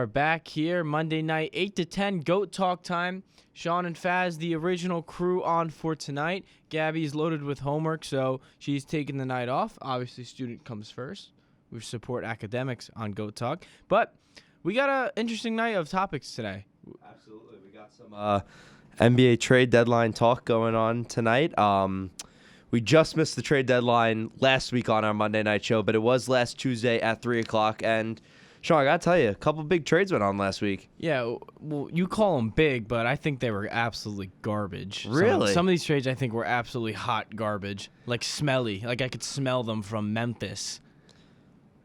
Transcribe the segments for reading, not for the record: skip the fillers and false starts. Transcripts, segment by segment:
are back here Monday night, 8 to 10, GOAT Talk time. Sean and Faz, the original crew, on for tonight. Gabby's loaded with homework, so she's taking the night off. Obviously, student comes first. We support academics on GOAT Talk. But we got an interesting night of topics today. Absolutely. We got some NBA trade deadline talk going on tonight. We just missed the trade deadline last week on our Monday night show, but it was last Tuesday at 3 o'clock. And, Sean, I got to tell you, a couple big trades went on last week. Yeah, well, you call them big, but I think they were absolutely garbage. Really? Some of these trades I think were absolutely hot garbage, like smelly. Like I could smell them from Memphis.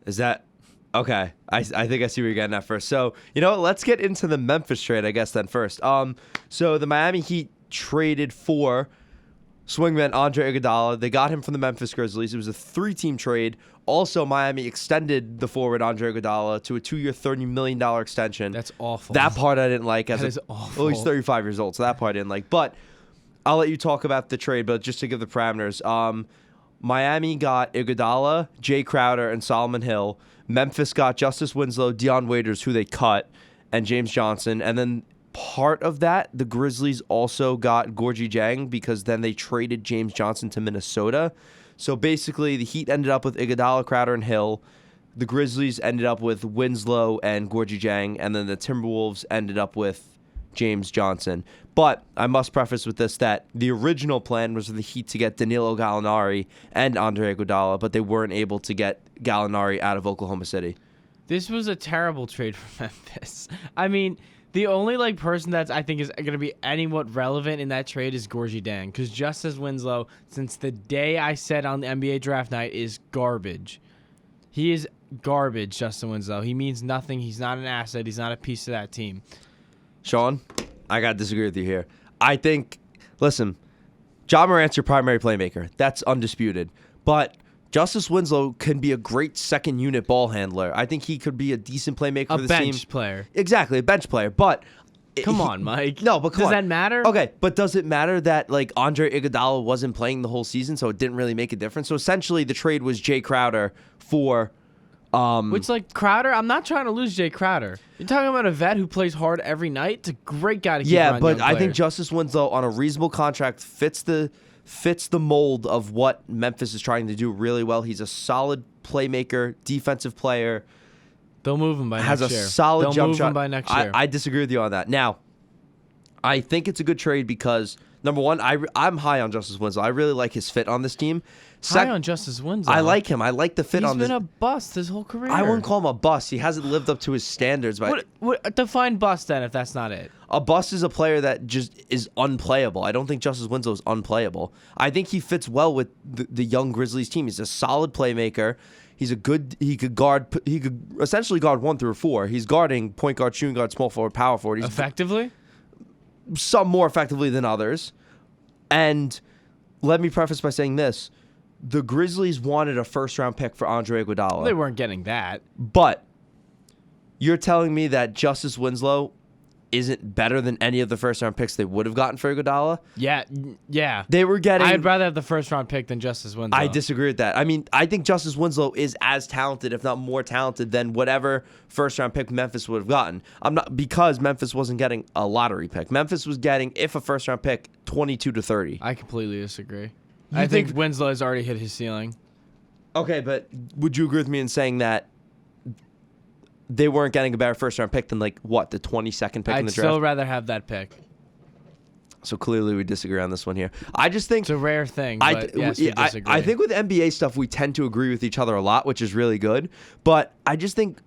Is that... Okay, I think I see where you're getting at first. So, let's get into the Memphis trade, I guess, then first. So the Miami Heat traded for swingman Andre Iguodala. They got him from the Memphis Grizzlies. It was a 3-team trade. Also, Miami extended the forward Andre Iguodala to a 2-year, $30 million extension. That's awful. That part I didn't like. That is awful. Well, he's 35 years old, so that part I didn't like. But I'll let you talk about the trade, but just to give the parameters. Miami got Iguodala, Jae Crowder, and Solomon Hill. Memphis got Justice Winslow, Dion Waiters, who they cut, and James Johnson. And then part of that, the Grizzlies also got Gorgie Jang because then they traded James Johnson to Minnesota. So basically, the Heat ended up with Iguodala, Crowder, and Hill. The Grizzlies ended up with Winslow and Gorgie Jang. And then the Timberwolves ended up with James Johnson. But I must preface with this that the original plan was for the Heat to get Danilo Gallinari and Andre Iguodala, but they weren't able to get Gallinari out of Oklahoma City. This was a terrible trade for Memphis. I mean, the only person that's I think is going to be anywhat relevant in that trade is Gorgie Jang, because Justice Winslow, since the day I said on the NBA draft night, is garbage. He is garbage, Justin Winslow. He means nothing. He's not an asset. He's not a piece of that team. Sean, I got to disagree with you here. I think, listen, Ja Morant's your primary playmaker. That's undisputed. But Justice Winslow can be a great second-unit ball handler. I think he could be a decent playmaker for the team. A bench player. Exactly, a bench player. But come on, Mike. No, but come on. Does that matter? Okay, but does it matter that Andre Iguodala wasn't playing the whole season, so it didn't really make a difference? So essentially, the trade was Jae Crowder for... Which, Crowder, I'm not trying to lose Jae Crowder. You're talking about a vet who plays hard every night. It's a great guy to keep around. Yeah, but I think Justice Winslow, on a reasonable contract, fits the mold of what Memphis is trying to do really well. He's a solid playmaker, defensive player. They'll move him by next year. Has a solid jump shot. They'll move him by next year. I disagree with you on that. Now, I think it's a good trade because, number one, I'm high on Justice Winslow. I really like his fit on this team. High on Justice Winslow. I like him. I like the fit on this. He's been a bust his whole career. I wouldn't call him a bust. He hasn't lived up to his standards. But what define bust then if that's not it? A bust is a player that just is unplayable. I don't think Justice Winslow is unplayable. I think he fits well with the young Grizzlies team. He's a solid playmaker. He's a good. He could essentially guard 1 through 4. He's guarding point guard, shooting guard, small forward, power forward. He's effectively? Some more effectively than others. And let me preface by saying this. The Grizzlies wanted a first-round pick for Andre Iguodala. Well, they weren't getting that. But you're telling me that Justice Winslow isn't better than any of the first-round picks they would have gotten for Iguodala? Yeah. They were getting... I'd rather have the first-round pick than Justice Winslow. I disagree with that. I mean, I think Justice Winslow is as talented, if not more talented, than whatever first-round pick Memphis would have gotten. Because Memphis wasn't getting a lottery pick. Memphis was getting, if a first-round pick, 22 to 30. I completely disagree. I think Winslow has already hit his ceiling. Okay, but would you agree with me in saying that they weren't getting a better first-round pick than, the 22nd pick in the draft? I'd still rather have that pick. So clearly we disagree on this one here. I just think... It's a rare thing, but yes, we disagree. I think with NBA stuff, we tend to agree with each other a lot, which is really good. But I just think...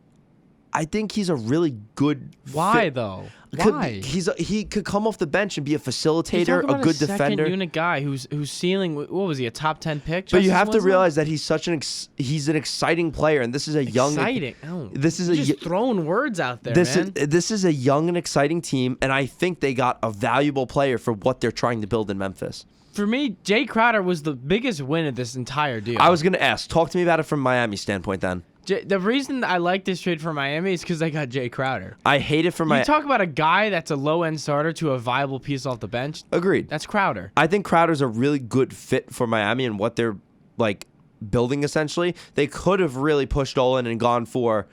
I think he's a really good Why, fit. though? Why? He could come off the bench and be a facilitator, a good defender. Second unit guy whose ceiling, what was he, a top 10 pick? But you have to realize that he's such he's an exciting player, and this is a young... Exciting? Oh, this is just throwing words out there, man. This is a young and exciting team, and I think they got a valuable player for what they're trying to build in Memphis. For me, Jae Crowder was the biggest win of this entire deal. I was going to ask. Talk to me about it from Miami's standpoint then. The reason I like this trade for Miami is because they got Jae Crowder. I hate it for You talk about a guy that's a low-end starter to a viable piece off the bench. Agreed. That's Crowder. I think Crowder's a really good fit for Miami and what they're building essentially. They could have really pushed all in and gone for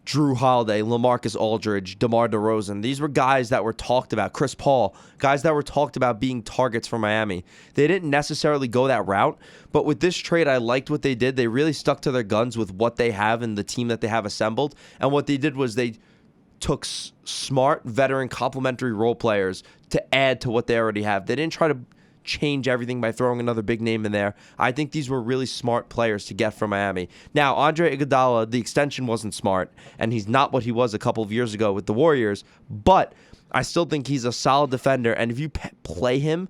Drew Holiday, LaMarcus Aldridge, DeMar DeRozan. These were guys that were talked about. Chris Paul, guys that were talked about being targets for Miami. They didn't necessarily go that route, but with this trade, I liked what they did. They really stuck to their guns with what they have and the team that they have assembled. And what they did was they took smart, veteran, complementary role players to add to what they already have. They didn't try to change everything by throwing another big name in there. I think these were really smart players to get from Miami. Now, Andre Iguodala, the extension wasn't smart, and he's not what he was a couple of years ago with the Warriors, but I still think he's a solid defender, and if you play him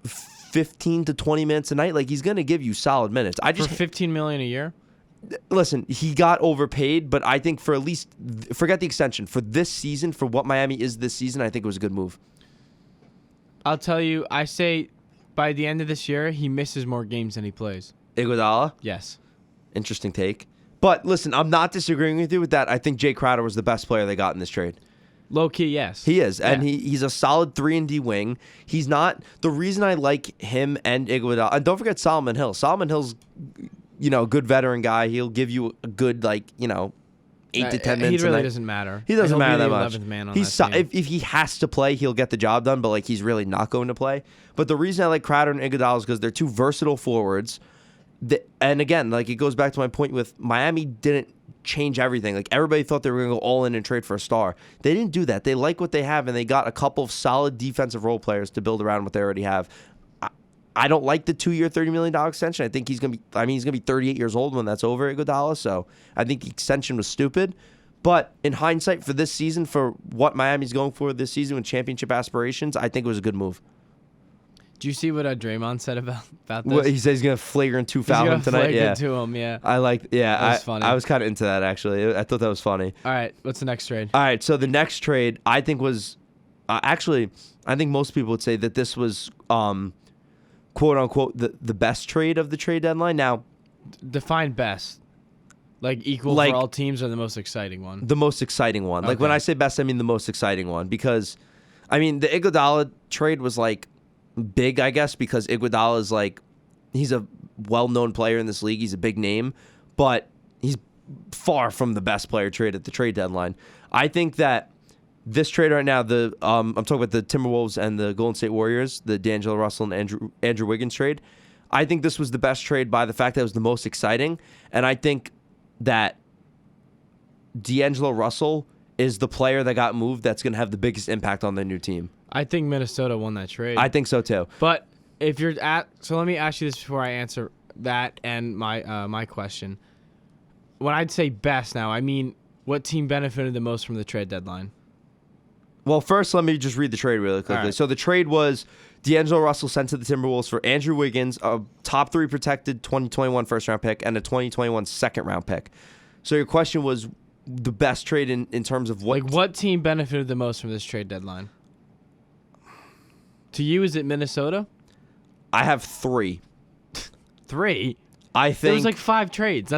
15 to 20 minutes a night, like, he's going to give you solid minutes. For $15 million a year? Listen, he got overpaid, but I think for at least, forget the extension, for this season, for what Miami is this season, I think it was a good move. I'll tell you, I say by the end of this year, he misses more games than he plays. Iguodala? Yes. Interesting take. But listen, I'm not disagreeing with you with that. I think Jae Crowder was the best player they got in this trade. Low key, yes. He is, and he's a solid 3-and-D wing. He's not the reason I like him and Iguodala. And don't forget Solomon Hill. Solomon Hill's, a good veteran guy. He'll give you a good 8 to 10 minutes. He really doesn't matter. He doesn't matter that much. Man on he's that team. If he has to play, he'll get the job done. But he's really not going to play. But the reason I like Crowder and Iguodala is because they're two versatile forwards. And again, it goes back to my point with Miami didn't change everything. Everybody thought they were going to go all in and trade for a star. They didn't do that. They like what they have, and they got a couple of solid defensive role players to build around what they already have. I don't like the 2-year, $30 million extension. I think he's going to be 38 years old when that's over, Iguodala. So I think the extension was stupid. But in hindsight, for this season, for what Miami's going for this season with championship aspirations, I think it was a good move. Do you see what Draymond said about this? Well, he said he's going to flagrant 2 foul him tonight. Flagrant to him, yeah. That was funny. I was kind of into that, actually. I thought that was funny. All right, what's the next trade? All right, so the next trade, I think was, I think most people would say that this was, quote unquote, the best trade of the trade deadline. Now, define best. Equal for all teams, or the most exciting one? The most exciting one. Okay. When I say best, I mean the most exciting one. Because, the Iguodala trade was, big, I guess, because Iguodala is, he's a well-known player in this league. He's a big name. But he's far from the best player trade at the trade deadline. I think that this trade right now, I'm talking about the Timberwolves and the Golden State Warriors, the D'Angelo Russell and Andrew Wiggins trade. I think this was the best trade by the fact that it was the most exciting. And I think that D'Angelo Russell is the player that got moved that's going to have the biggest impact on their new team. I think Minnesota won that trade. I think so too. But if you're so let me ask you this before I answer that and my question. When I'd say best now, I mean what team benefited the most from the trade deadline? Well, first, let me just read the trade really quickly. Right. So the trade was D'Angelo Russell sent to the Timberwolves for Andrew Wiggins, a top 3 protected 2021 first-round pick, and a 2021 second-round pick. So your question was the best trade in terms of what? What team benefited the most from this trade deadline? To you, is it Minnesota? I have 3. 3? I think there was 5 trades.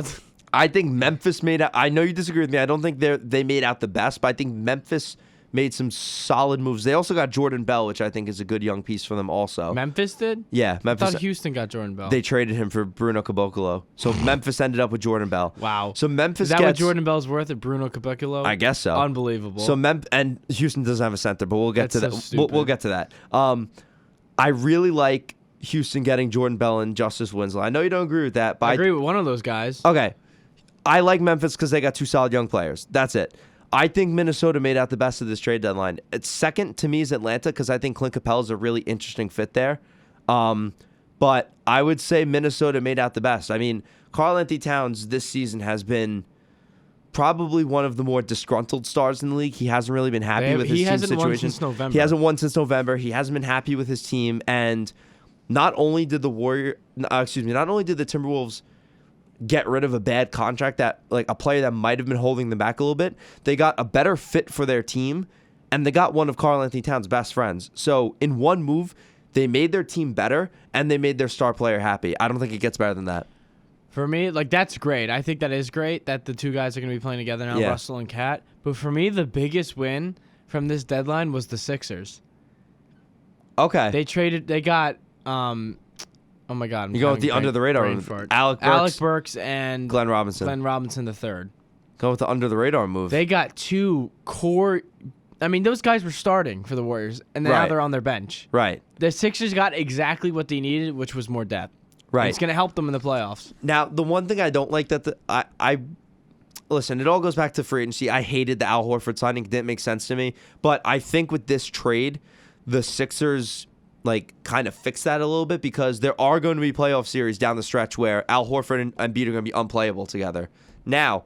I think Memphis made out. I know you disagree with me. I don't think they made out the best, but I think Memphis made some solid moves. They also got Jordan Bell, which I think is a good young piece for them also. Memphis did? Yeah, Memphis. I thought Houston got Jordan Bell. They traded him for Bruno Caboclo. So Memphis ended up with Jordan Bell. Wow. So Memphis is that what Jordan Bell's worth at Bruno Caboclo? I guess so. Unbelievable. So and Houston doesn't have a center, but we'll get to that. So We'll get to that. I really like Houston getting Jordan Bell and Justice Winslow. I know you don't agree with that, but I agree with one of those guys. Okay. I like Memphis because they got 2 solid young players. That's it. I think Minnesota made out the best of this trade deadline. Second to me is Atlanta because I think Clint Capella is a really interesting fit there. But I would say Minnesota made out the best. Karl-Anthony Towns this season has been probably one of the more disgruntled stars in the league. He hasn't really been happy with his team situation. He hasn't won since November. He hasn't won since November. He hasn't been happy with his team. And not only did the Timberwolves get rid of a bad contract that a player that might have been holding them back a little bit, they got a better fit for their team, and they got one of Karl-Anthony Towns' best friends. So in one move, they made their team better, and they made their star player happy. I don't think it gets better than that. For me, that's great. I think that is great that the 2 guys are going to be playing together now, Russell and Cat. But for me, the biggest win from this deadline was the Sixers. Okay. They got, oh my God. You go with the under the radar. Alec Burks and Glenn Robinson the third. Going with the under the radar move. They got 2 core. I mean, those guys were starting for the Warriors, and now Right. they're on their bench. Right. The Sixers got exactly what they needed, which was more depth. Right. And it's going to help them in the playoffs. Now, the one thing I don't like that I listen, it all goes back to free agency. I hated the Al Horford signing. It didn't make sense to me. But I think with this trade, the Sixers kind of fix that a little bit because there are going to be playoff series down the stretch where Al Horford and Embiid are going to be unplayable together. Now,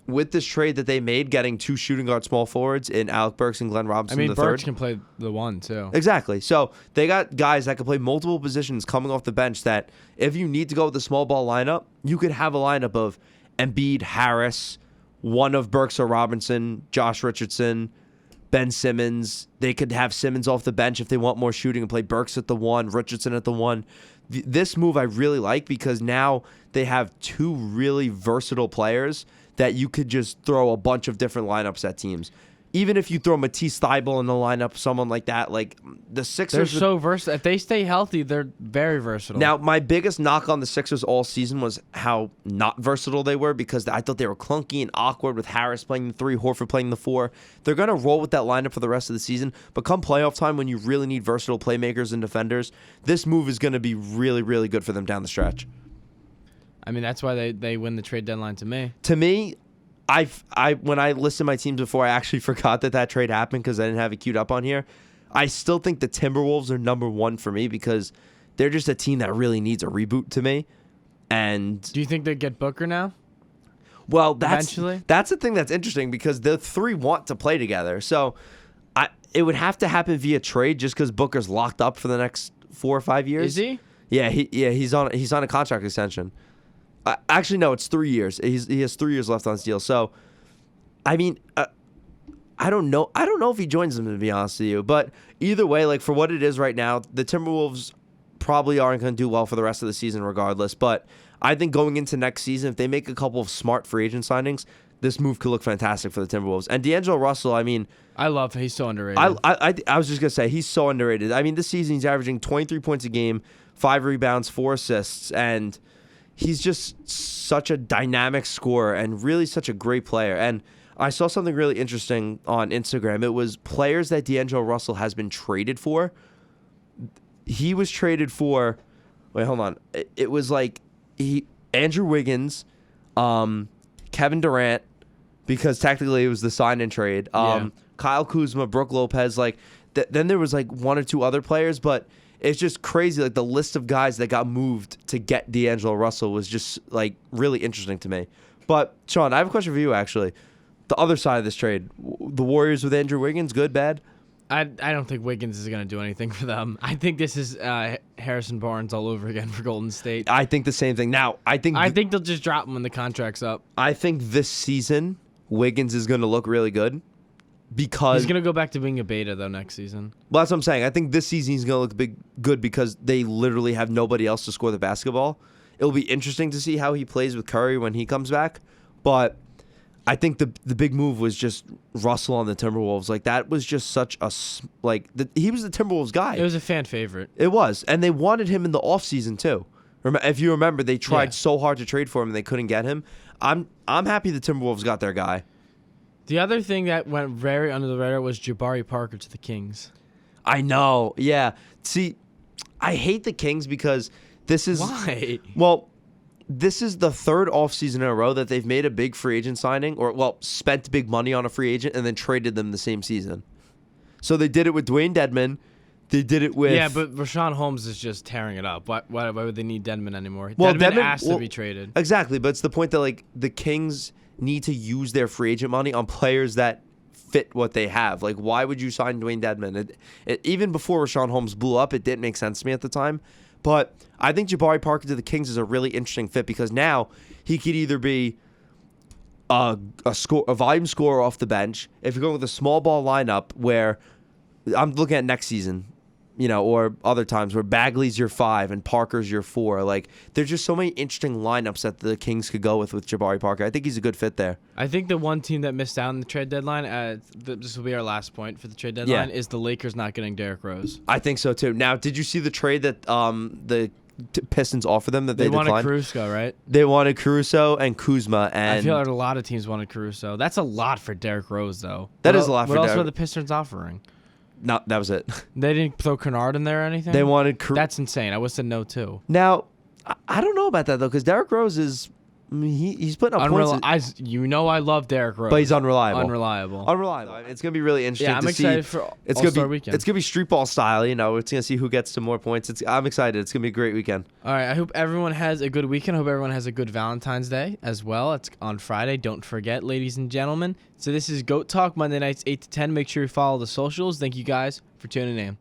with this trade that they made, getting 2 shooting guard small forwards in Alec Burks and Glenn Robinson I mean, III. Burks can play the 1, too. Exactly. So they got guys that can play multiple positions coming off the bench that if you need to go with the small ball lineup, you could have a lineup of Embiid, Harris, one of Burks or Robinson, Josh Richardson, Ben Simmons. They could have Simmons off the bench if they want more shooting and play Burks at the 1, Richardson at the 1. This move I really like because now they have 2 really versatile players that you could just throw a bunch of different lineups at teams. Even if you throw Matisse Thybulle in the lineup, someone like that, the Sixers. They're so versatile. If they stay healthy, they're very versatile. Now, my biggest knock on the Sixers all season was how not versatile they were because I thought they were clunky and awkward with Harris playing the 3, Horford playing the 4. They're going to roll with that lineup for the rest of the season, but come playoff time when you really need versatile playmakers and defenders, this move is going to be really, really good for them down the stretch. I mean, that's why they win the trade deadline to me. To me, when I listed my teams before, I actually forgot that trade happened because I didn't have it queued up on here. I still think the Timberwolves are number 1 for me because they're just a team that really needs a reboot to me. And do you think they get Booker now? Well, Eventually? that's the thing that's interesting because the 3 want to play together. So it would have to happen via trade just because Booker's locked up for the next 4 or 5 years. Is he? Yeah, he's on a contract extension. Actually, no, it's 3 years. He has 3 years left on his deal. So, I mean, I don't know. I don't know if he joins them, to be honest with you. But either way, for what it is right now, the Timberwolves probably aren't going to do well for the rest of the season regardless. But I think going into next season, if they make a couple of smart free agent signings, this move could look fantastic for the Timberwolves. And D'Angelo Russell, I mean, I love him. He's so underrated. I was just going to say, he's so underrated. I mean, this season he's averaging 23 points a game, 5 rebounds, 4 assists, and he's just such a dynamic scorer and really such a great player. And I saw something really interesting on Instagram. It was players that D'Angelo Russell has been traded for. He was traded for, wait, hold on. It was Andrew Wiggins, Kevin Durant, because technically it was the sign and trade. Kyle Kuzma, Brook Lopez, then there was 1 or 2 other players, but it's just crazy. The list of guys that got moved to get D'Angelo Russell was just really interesting to me. But Sean, I have a question for you actually. The other side of this trade, the Warriors with Andrew Wiggins, good, bad? I don't think Wiggins is going to do anything for them. I think this is Harrison Barnes all over again for Golden State. I think the same thing. Now, I think they'll just drop him when the contract's up. I think this season Wiggins is going to look really good. Because he's going to go back to being a beta, though, next season. Well, that's what I'm saying. I think this season he's going to look good because they literally have nobody else to score the basketball. It'll be interesting to see how he plays with Curry when he comes back. But I think the big move was just Russell on the Timberwolves. That was just such a he was the Timberwolves guy. It was a fan favorite. It was. And they wanted him in the offseason, too. If you remember, they tried so hard to trade for him and they couldn't get him. I'm happy the Timberwolves got their guy. The other thing that went very under the radar was Jabari Parker to the Kings. I know. Yeah. See, I hate the Kings because this is... Why? Well, this is the 3rd offseason in a row that they've made a big free agent signing spent big money on a free agent and then traded them the same season. So they did it with Dwayne Dedmon. They did it with... Yeah, but Rashawn Holmes is just tearing it up. Why would they need Dedmon anymore? Well, Dedmon asked to be traded. Exactly, but it's the point that the Kings need to use their free agent money on players that fit what they have. Why would you sign Dwayne Dedmon? Even before Rashawn Holmes blew up, it didn't make sense to me at the time. But I think Jabari Parker to the Kings is a really interesting fit because now he could either be a volume scorer off the bench. If you're going with a small ball lineup where I'm looking at next season, or other times where Bagley's your 5 and Parker's your 4. There's just so many interesting lineups that the Kings could go with Jabari Parker. I think he's a good fit there. I think the one team that missed out on the trade deadline, this will be our last point for the trade deadline, is the Lakers not getting Derrick Rose. I think so too. Now, did you see the trade that the Pistons offered them that they wanted declined. Caruso, right? They wanted Caruso and Kuzma, and I feel like a lot of teams wanted Caruso. That's a lot for Derrick Rose, though. That is a lot for What else Derrick. were the Pistons offering? No, that was it. They didn't throw Kennard in there or anything? They wanted That's insane. I would have said no, too. Now, I don't know about that, though, because Derrick Rose is... I mean, he's putting up points. I love Derrick Rose. But he's unreliable. Unreliable. It's going to be really interesting Yeah, I'm to excited see. for It's All-Star Weekend. It's going to be street ball style, you know. It's going to see who gets to more points. I'm excited. It's going to be a great weekend. All right, I hope everyone has a good weekend. I hope everyone has a good Valentine's Day as well. It's on Friday. Don't forget, ladies and gentlemen. So this is GOAT Talk, Monday nights 8 to 10. Make sure you follow the socials. Thank you guys for tuning in.